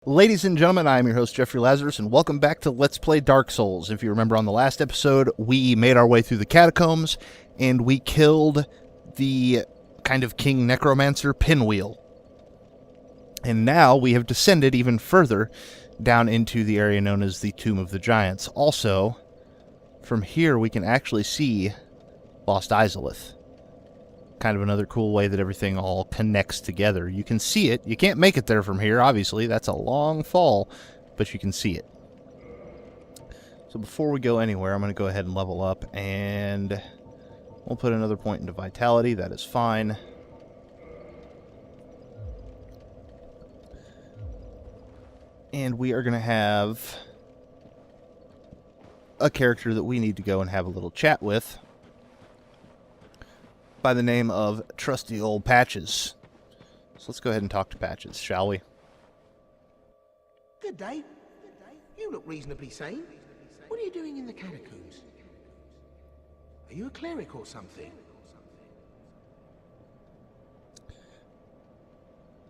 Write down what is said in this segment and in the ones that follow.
Ladies and gentlemen, I am your host, Jeffrey Lazarus, and welcome back to Let's Play Dark Souls. If you remember on the last episode, we made our way through the catacombs, and we killed the kind of king necromancer Pinwheel. And now we have descended even further down into the area known as the Tomb of the Giants. Also, from here we can actually see Lost Izalith. Kind of another cool way that everything all connects together. You can see it. You can't make it there from here, obviously. That's a long fall, but you can see it. So before we go anywhere, I'm going to go ahead and level up, and we'll put another point into Vitality. That is fine. And we are going to have a character that we need to go and have a little chat with, by the name of Trusty Old Patches. So let's go ahead and talk to Patches, shall we? Good day. You look reasonably sane. What are you doing in the catacombs? Are you a cleric or something?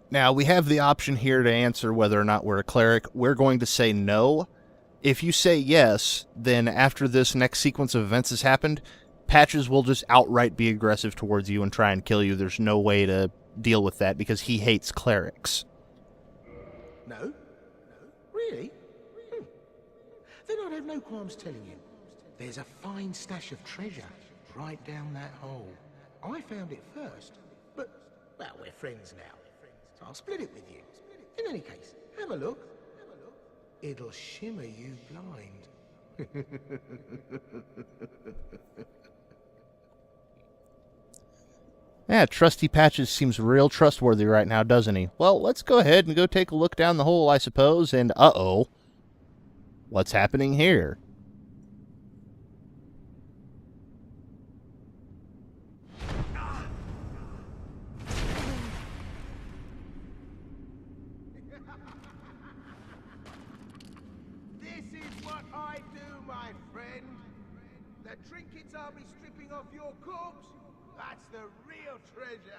Now, we have the option here to answer whether or not we're a cleric. We're going to say no. If you say yes, then after this next sequence of events has happened, Patches will just outright be aggressive towards you and try and kill you. There's no way to deal with that because he hates clerics. No? Really? Then I'd have no qualms telling you. There's a fine stash of treasure right down that hole. I found it first, but, well, we're friends now, so I'll split it with you. In any case, have a look. It'll shimmer you blind. Yeah, Trusty Patches seems real trustworthy right now, doesn't he? Well, let's go ahead and go take a look down the hole, I suppose, and uh-oh. What's happening here? This is what I do, my friend. The trinkets I'll be stripping off your corpse, that's the real treasure.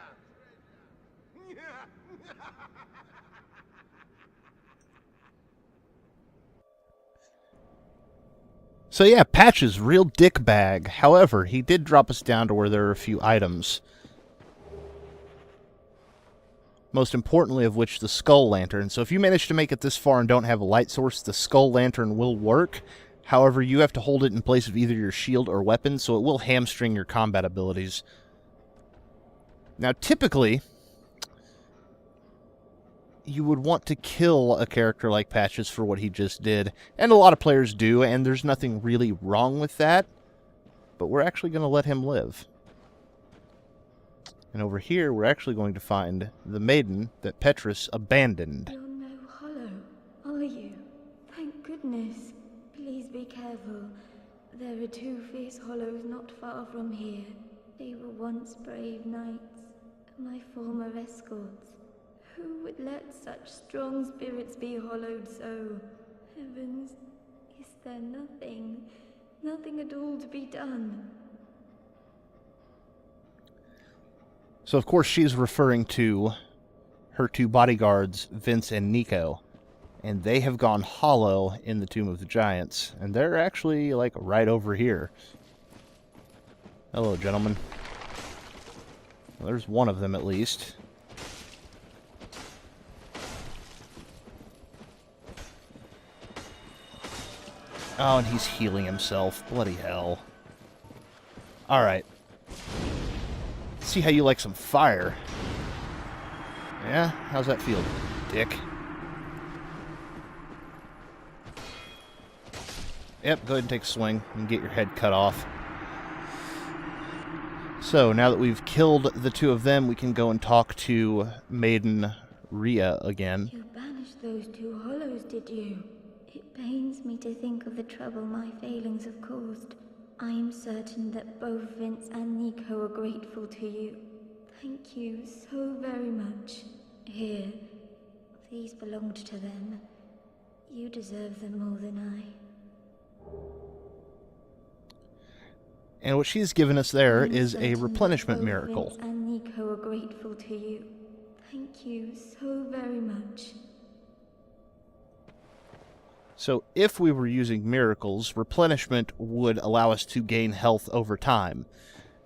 So yeah, Patches, real dick bag. However, he did drop us down to where there are a few items. Most importantly of which, the Skull Lantern. So if you manage to make it this far and don't have a light source, the Skull Lantern will work. However, you have to hold it in place of either your shield or weapon, so it will hamstring your combat abilities. Now, typically, you would want to kill a character like Patches for what he just did, and a lot of players do, and there's nothing really wrong with that, but we're actually going to let him live. And over here, we're actually going to find the maiden that Petrus abandoned. You're no hollow, are you? Thank goodness. Please be careful. There are two fierce hollows not far from here. They were once brave knights, my former escorts. Who would let such strong spirits be hollowed so? Heavens, is there nothing at all to be done? So, of course, she's referring to her two bodyguards, Vince and Nico. And they have gone hollow in the Tomb of the Giants. And they're actually, like, right over here. Hello, gentlemen. Well, there's one of them, at least. Oh, and he's healing himself. Bloody hell. Alright. See how you like some fire. Yeah? How's that feel, dick? Yep, go ahead and take a swing and get your head cut off. So, now that we've killed the two of them, we can go and talk to Maiden Rhea again. You banished those two hollows, did you? It pains me to think of the trouble my failings have caused. I am certain that both Vince and Nico are grateful to you. Thank you so very much. Here, these belonged to them. You deserve them more than I. And what she's given us there I'm is a certain replenishment that both miracle. Vince and Nico are grateful to you. Thank you so very much. So if we were using miracles, replenishment would allow us to gain health over time.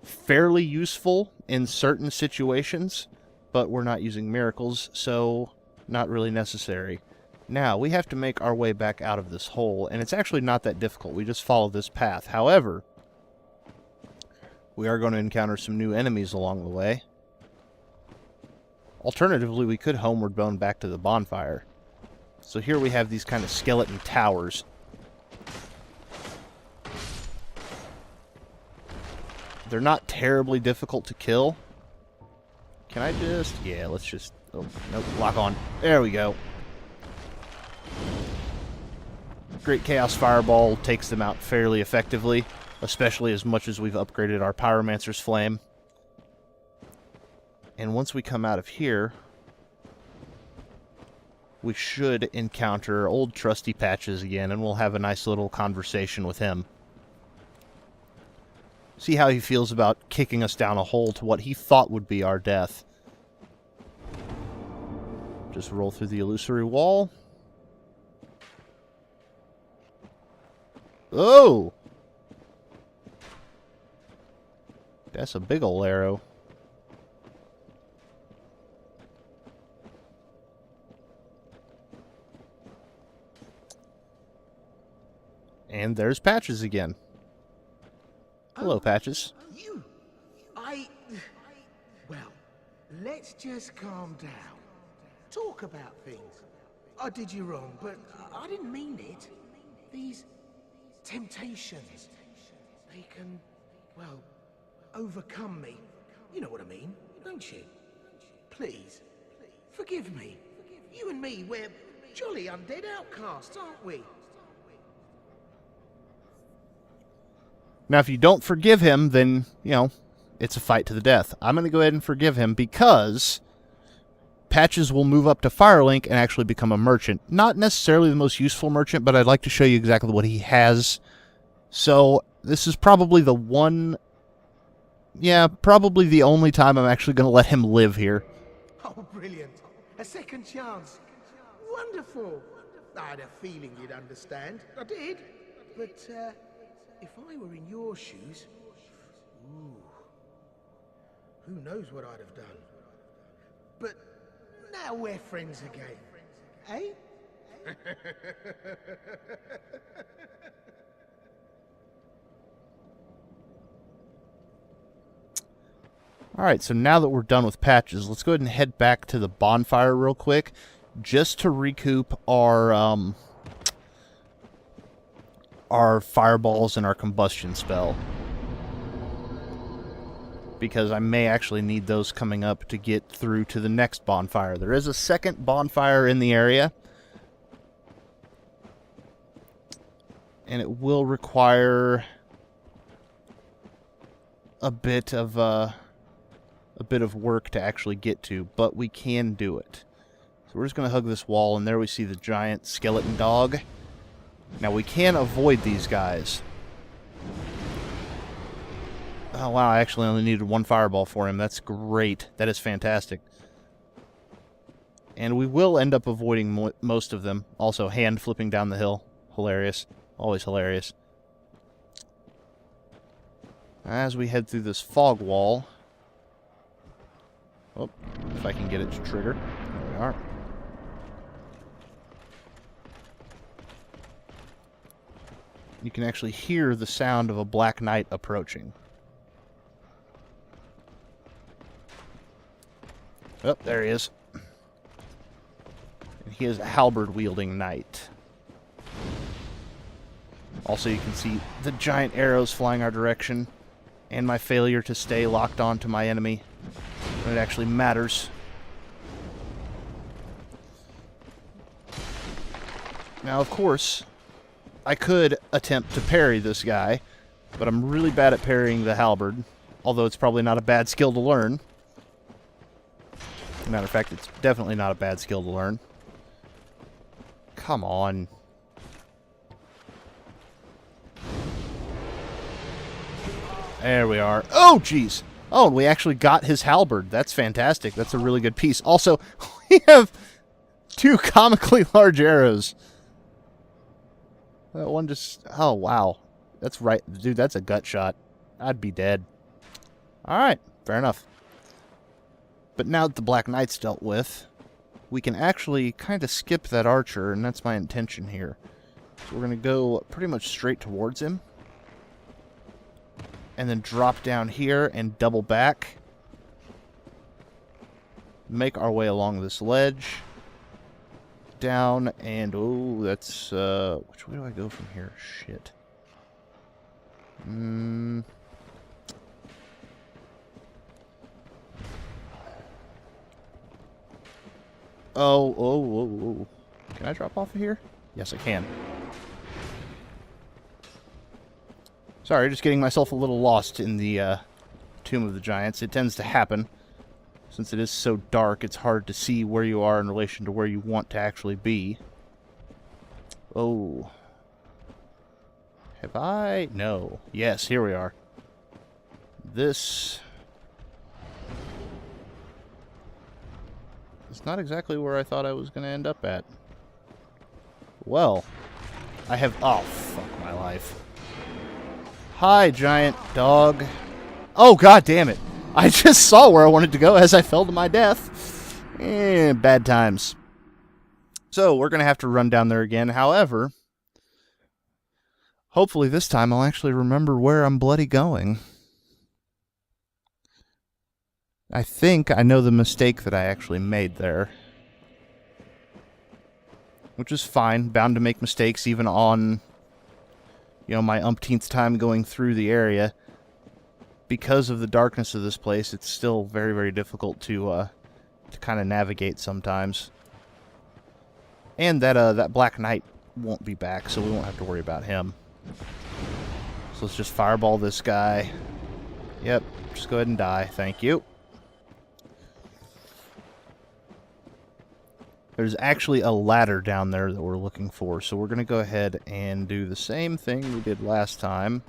Fairly useful in certain situations, but we're not using miracles, so not really necessary. Now, we have to make our way back out of this hole, and it's actually not that difficult. We just follow this path. However, we are going to encounter some new enemies along the way. Alternatively, we could homeward bone back to the bonfire. So here we have these kind of skeleton towers. They're not terribly difficult to kill. Can I just... Yeah, let's just... Oh, nope, lock on. There we go. Great Chaos Fireball takes them out fairly effectively, especially as much as we've upgraded our Pyromancer's Flame. And once we come out of here, we should encounter old trusty Patches again, and we'll have a nice little conversation with him. See how he feels about kicking us down a hole to what he thought would be our death. Just roll through the illusory wall. Oh! That's a big ol' arrow. And there's Patches again. Hello, Patches. You... Well, let's just calm down. Talk about things. I did you wrong, but I didn't mean it. These temptations, they can, well, overcome me. You know what I mean, don't you? Please, forgive me. You and me, we're jolly undead outcasts, aren't we? Now, if you don't forgive him, then, you know, it's a fight to the death. I'm going to go ahead and forgive him because Patches will move up to Firelink and actually become a merchant. Not necessarily the most useful merchant, but I'd like to show you exactly what he has. So, this is probably the one... Yeah, probably the only time I'm actually going to let him live here. Oh, brilliant. A second chance. Wonderful. I had a feeling you'd understand. I did. But, if I were in your shoes... Ooh. Who knows what I'd have done. But now we're friends again. Eh? Alright, so now that we're done with Patches, let's go ahead and head back to the bonfire real quick, just to recoup our fireballs and our combustion spell. Because I may actually need those coming up to get through to the next bonfire. There is a second bonfire in the area, and it will require a bit of work to actually get to, but we can do it. So we're just going to hug this wall, and there we see the giant skeleton dog. Now we can avoid these guys. Oh wow, I actually only needed one fireball for him. That's great. That is fantastic. And we will end up avoiding most of them. Also, hand flipping down the hill. Hilarious. Always hilarious. As we head through this fog wall... Oh, if I can get it to trigger. There we are. You can actually hear the sound of a black knight approaching. Oh, there he is. And he is a halberd-wielding knight. Also, you can see the giant arrows flying our direction, and my failure to stay locked on to my enemy when it actually matters. Now, of course, I could attempt to parry this guy, but I'm really bad at parrying the halberd, although it's probably not a bad skill to learn. As a matter of fact, it's definitely not a bad skill to learn. Come on. There we are. Oh, jeez. Oh, we actually got his halberd. That's fantastic. That's a really good piece. Also, we have two comically large arrows. That one just... Oh, wow. That's right. Dude, that's a gut shot. I'd be dead. Alright, fair enough. But now that the Black Knight's dealt with, we can actually kind of skip that archer, and that's my intention here. So we're going to go pretty much straight towards him. And then drop down here and double back. Make our way along this ledge. Down, and oh, that's, which way do I go from here? Shit. Oh. Can I drop off of here? Yes, I can. Sorry, just getting myself a little lost in the Tomb of the Giants. It tends to happen. Since it is so dark, it's hard to see where you are in relation to where you want to actually be. Oh. Have I? No. Yes, here we are. This is not exactly where I thought I was going to end up at. Well, I have... Oh, fuck my life. Hi, giant dog. Oh, god damn it. I just saw where I wanted to go as I fell to my death. Bad times. So, we're going to have to run down there again. However, hopefully this time I'll actually remember where I'm bloody going. I think I know the mistake that I actually made there. Which is fine. Bound to make mistakes even on, you know, my umpteenth time going through the area. Because of the darkness of this place, it's still very, very difficult to kind of navigate sometimes. And that Black Knight won't be back, so we won't have to worry about him. So let's just fireball this guy. Yep, just go ahead and die. Thank you. There's actually a ladder down there that we're looking for, so we're going to go ahead and do the same thing we did last time.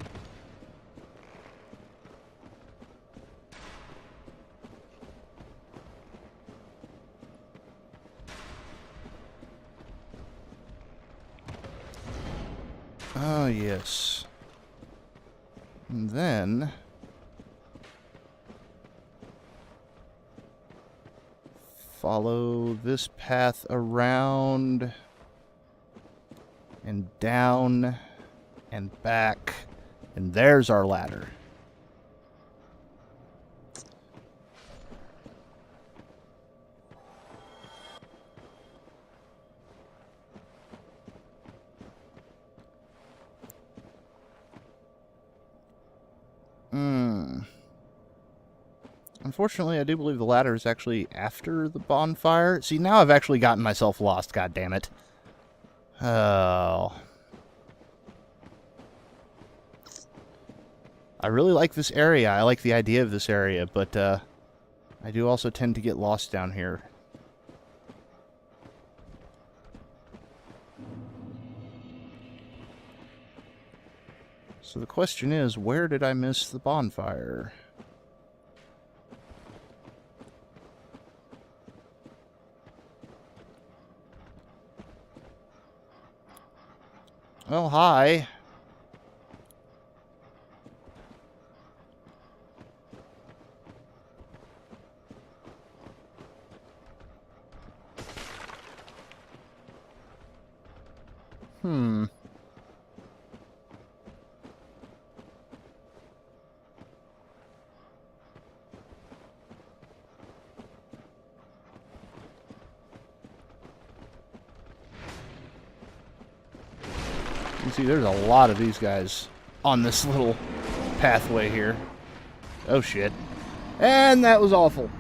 Oh, yes. And then... follow this path around... and down... and back... and there's our ladder. Unfortunately, I do believe the ladder is actually after the bonfire. See, now I've actually gotten myself lost, goddammit. Oh. I really like this area. I like the idea of this area, but I do also tend to get lost down here. So the question is, where did I miss the bonfire? Oh, hi. You see, there's a lot of these guys on this little pathway here. Oh, shit. And that was awful.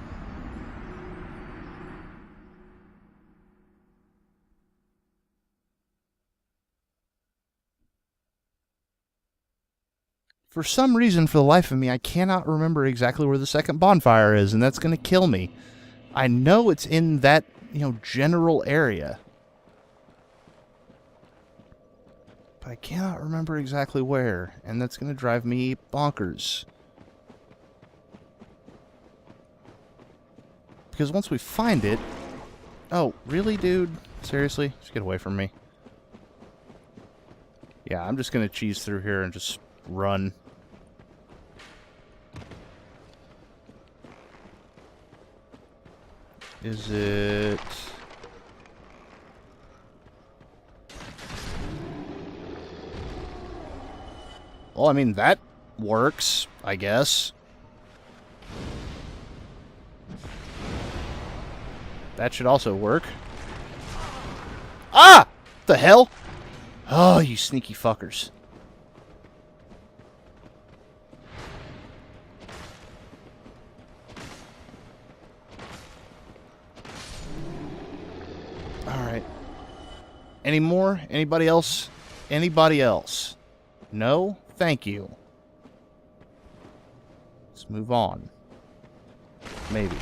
For some reason, for the life of me, I cannot remember exactly where the second bonfire is, and that's going to kill me. I know it's in that, general area. But I cannot remember exactly where, and that's going to drive me bonkers. Because once we find it... Oh, really, dude? Seriously? Just get away from me. Yeah, I'm just going to cheese through here and just run. Is it... Well, I mean, that works, I guess. That should also work. Ah! The hell? Oh, you sneaky fuckers. Alright. Any more? Anybody else? Anybody else? No? Thank you. Let's move on. Maybe.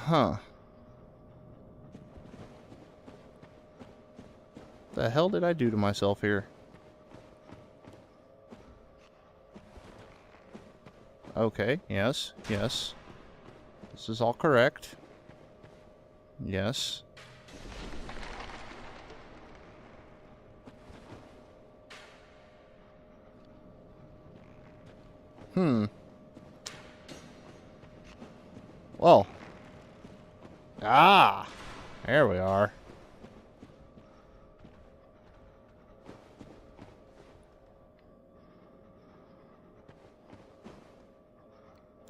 Huh. The hell did I do to myself here? Okay, yes, yes. This is all correct. Yes. Well. Ah! There we are.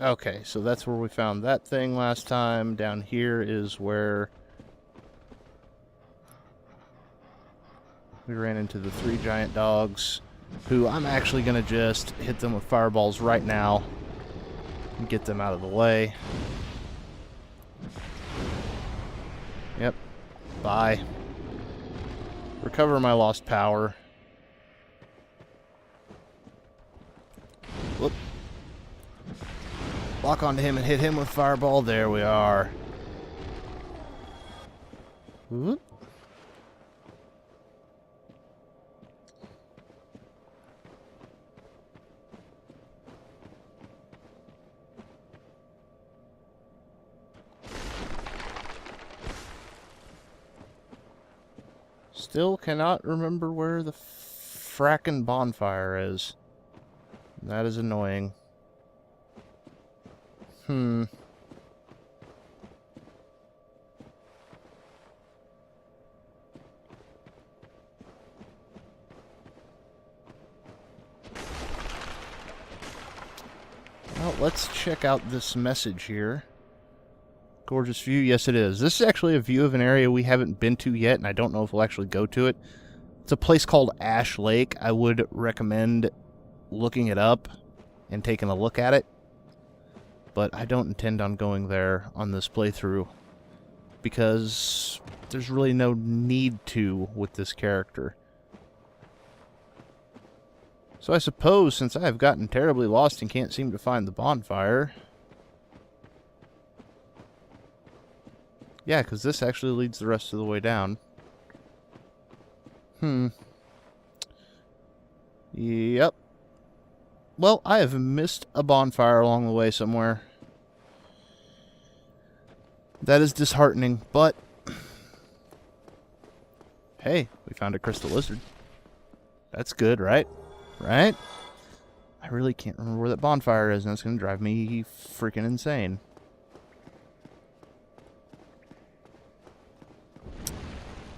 Okay, so that's where we found that thing last time. Down here is where we ran into the 3 giant dogs, who I'm actually going to just hit them with fireballs right now and get them out of the way. Yep. Bye. Recover my lost power. Whoop. Lock onto him and hit him with fireball. There we are. Whoop. Still cannot remember where the frackin' bonfire is. That is annoying. Well, let's check out this message here. Gorgeous view. Yes, it is. This is actually a view of an area we haven't been to yet, and I don't know if we'll actually go to it. It's a place called Ash Lake. I would recommend looking it up and taking a look at it. But I don't intend on going there on this playthrough, because there's really no need to with this character. So I suppose, since I have gotten terribly lost and can't seem to find the bonfire... Yeah, because this actually leads the rest of the way down. Yep. Well, I have missed a bonfire along the way somewhere. That is disheartening, but... Hey, we found a crystal lizard. That's good, right? Right? I really can't remember where that bonfire is, and it's going to drive me freaking insane.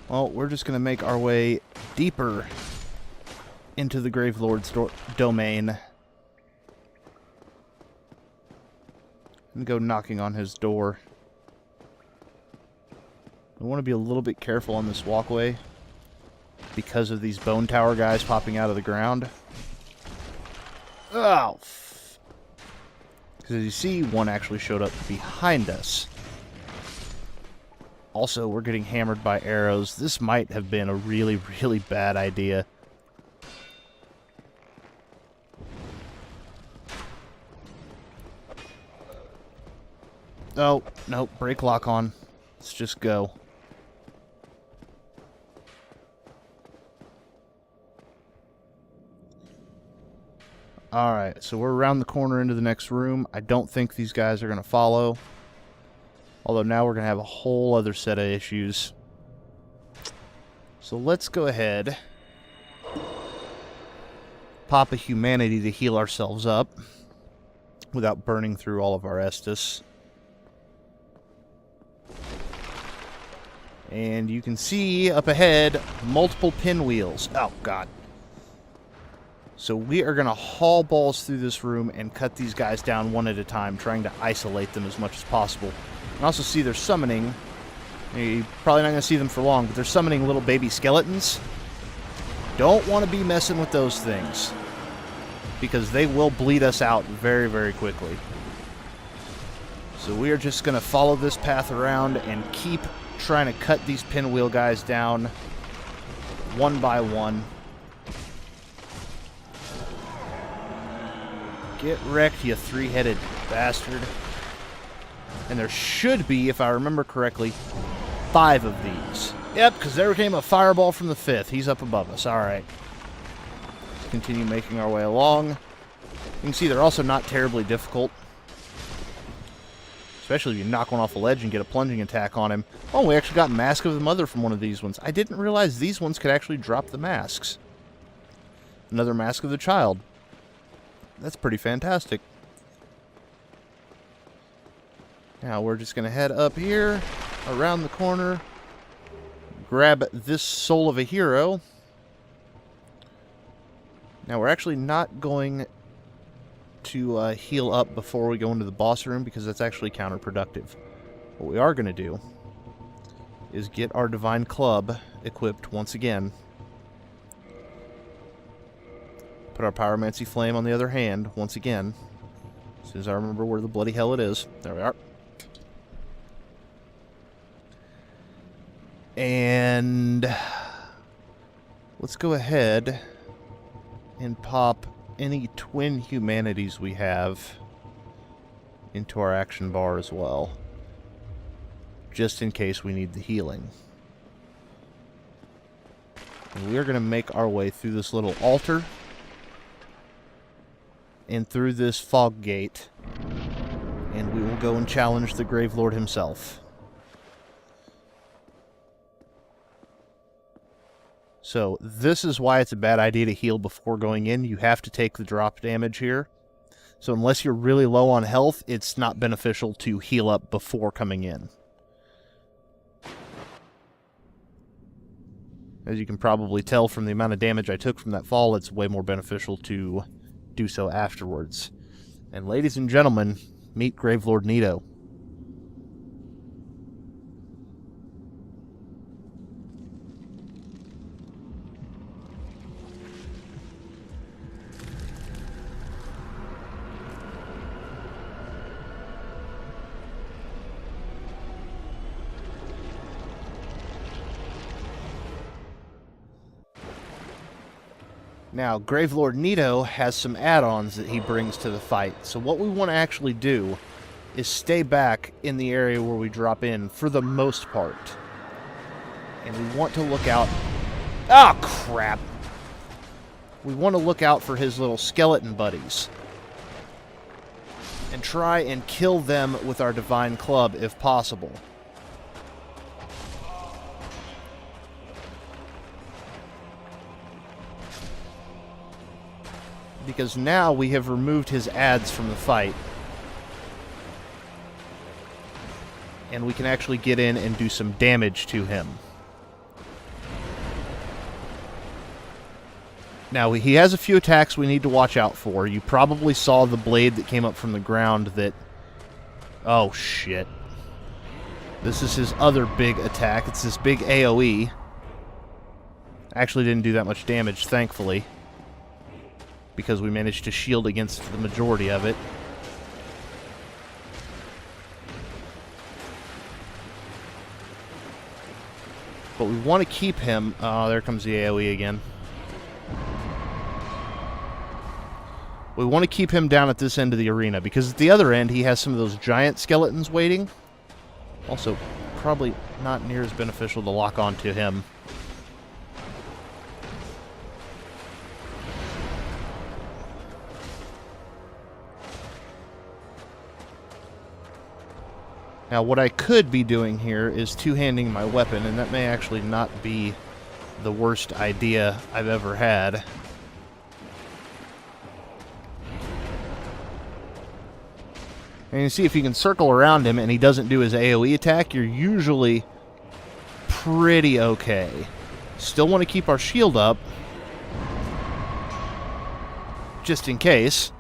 Well, we're just going to make our way deeper into the Gravelord's domain. And go knocking on his door. I want to be a little bit careful on this walkway because of these bone tower guys popping out of the ground. Oh! Because as you see, one actually showed up behind us. Also, we're getting hammered by arrows. This might have been a really, really bad idea. Oh, no, break lock on. Let's just go. Alright, so we're around the corner into the next room. I don't think these guys are going to follow. Although now we're going to have a whole other set of issues. So let's go ahead. Pop a humanity to heal ourselves up. Without burning through all of our Estus. And you can see up ahead multiple pinwheels. Oh, God. So we are going to haul balls through this room and cut these guys down one at a time, trying to isolate them as much as possible. You can also see they're summoning. You're probably not going to see them for long, but they're summoning little baby skeletons. Don't want to be messing with those things, because they will bleed us out very, very quickly. So we are just going to follow this path around and keep trying to cut these pinwheel guys down one by one. Get wrecked, you three-headed bastard. And there should be, if I remember correctly, 5 of these. Yep, because there came a fireball from the 5th. He's up above us. Alright. Continue making our way along. You can see they're also not terribly difficult. Especially if you knock one off a ledge and get a plunging attack on him. Oh, we actually got Mask of the Mother from one of these ones. I didn't realize these ones could actually drop the masks. Another Mask of the Child. That's pretty fantastic. Now we're just going to head up here, around the corner, grab this Soul of a Hero. Now we're actually not going to heal up before we go into the boss room, because that's actually counterproductive. What we are going to do is get our Divine Club equipped once again. Put our Pyromancy Flame on the other hand once again. As soon as I remember where the bloody hell it is. There we are. And let's go ahead and pop any twin humanities we have into our action bar as well, just in case we need the healing. And we are going to make our way through this little altar and through this fog gate, and we will go and challenge the Gravelord himself. So, this is why it's a bad idea to heal before going in. You have to take the drop damage here. So unless you're really low on health, it's not beneficial to heal up before coming in. As you can probably tell from the amount of damage I took from that fall, it's way more beneficial to do so afterwards. And ladies and gentlemen, meet Gravelord Nito. Now, Gravelord Nito has some add-ons that he brings to the fight. So what we want to actually do is stay back in the area where we drop in for the most part. And we want to look out... Ah, crap! We want to look out for his little skeleton buddies. And try and kill them with our Divine Club if possible. Because now we have removed his adds from the fight. And we can actually get in and do some damage to him. Now, he has a few attacks we need to watch out for. You probably saw the blade that came up from the ground that... Oh, shit. This is his other big attack. It's this big AoE. Actually didn't do that much damage, thankfully, because we managed to shield against the majority of it. But we want to keep him... Oh, there comes the AoE again. We want to keep him down at this end of the arena, because at the other end he has some of those giant skeletons waiting. Also, probably not near as beneficial to lock on to him. Now, what I could be doing here is two-handing my weapon, and that may actually not be the worst idea I've ever had. And you see, if you can circle around him and he doesn't do his AoE attack, you're usually pretty okay. Still want to keep our shield up, just in case.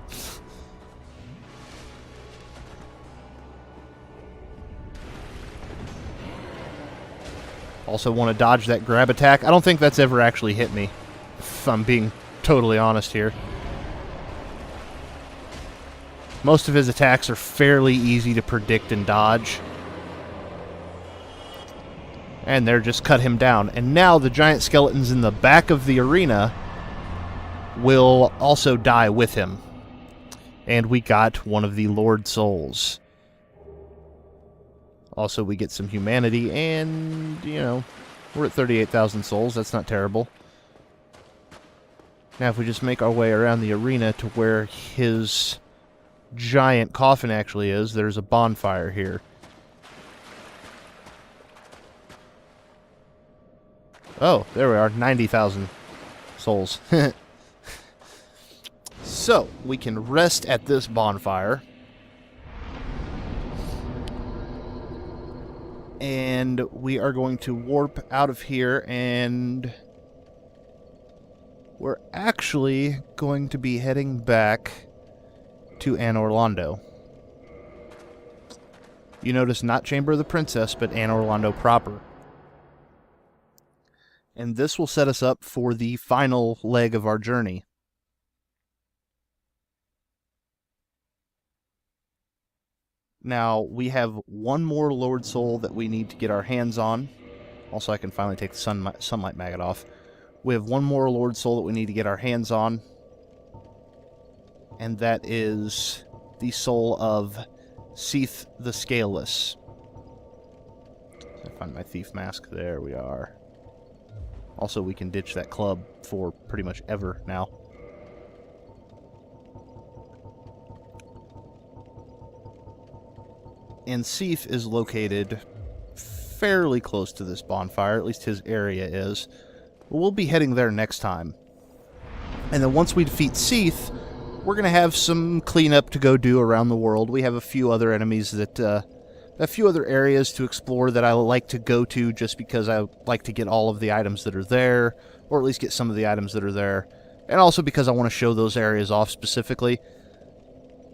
Also want to dodge that grab attack. I don't think that's ever actually hit me, if I'm being totally honest here. Most of his attacks are fairly easy to predict and dodge. And there, just cut him down. And now the giant skeletons in the back of the arena will also die with him. And we got one of the Lord Souls. Also, we get some humanity, and, you know, we're at 38,000 souls. That's not terrible. Now, if we just make our way around the arena to where his giant coffin actually is, there's a bonfire here. Oh, there we are, 90,000 souls. So, we can rest at this bonfire. And we are going to warp out of here, and we're actually going to be heading back to Anne Orlando. You notice not Chamber of the Princess, but Anne Orlando proper. And this will set us up for the final leg of our journey. Now, we have one more Lord Soul that we need to get our hands on. Also, I can finally take the Sunlight Maggot off. We have one more Lord Soul that we need to get our hands on. And that is the soul of Seath the Scaleless. I find my thief mask. There we are. Also, we can ditch that club for pretty much ever now. And Seath is located fairly close to this bonfire, at least his area is. We'll be heading there next time. And then once we defeat Seath, we're going to have some cleanup to go do around the world. We have a few other enemies that, a few other areas to explore that I like to go to just because I like to get all of the items that are there, or at least get some of the items that are there. And also because I want to show those areas off specifically.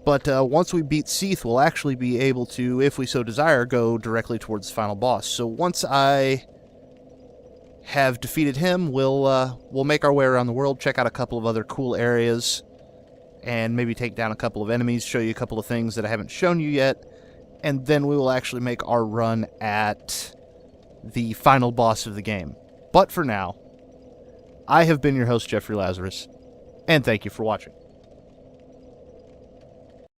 But once we beat Seath, we'll actually be able to, if we so desire, go directly towards the final boss. So once I have defeated him, we'll make our way around the world, check out a couple of other cool areas, and maybe take down a couple of enemies, show you a couple of things that I haven't shown you yet, and then we will actually make our run at the final boss of the game. But for now, I have been your host, Jeffrey Lazarus, and thank you for watching.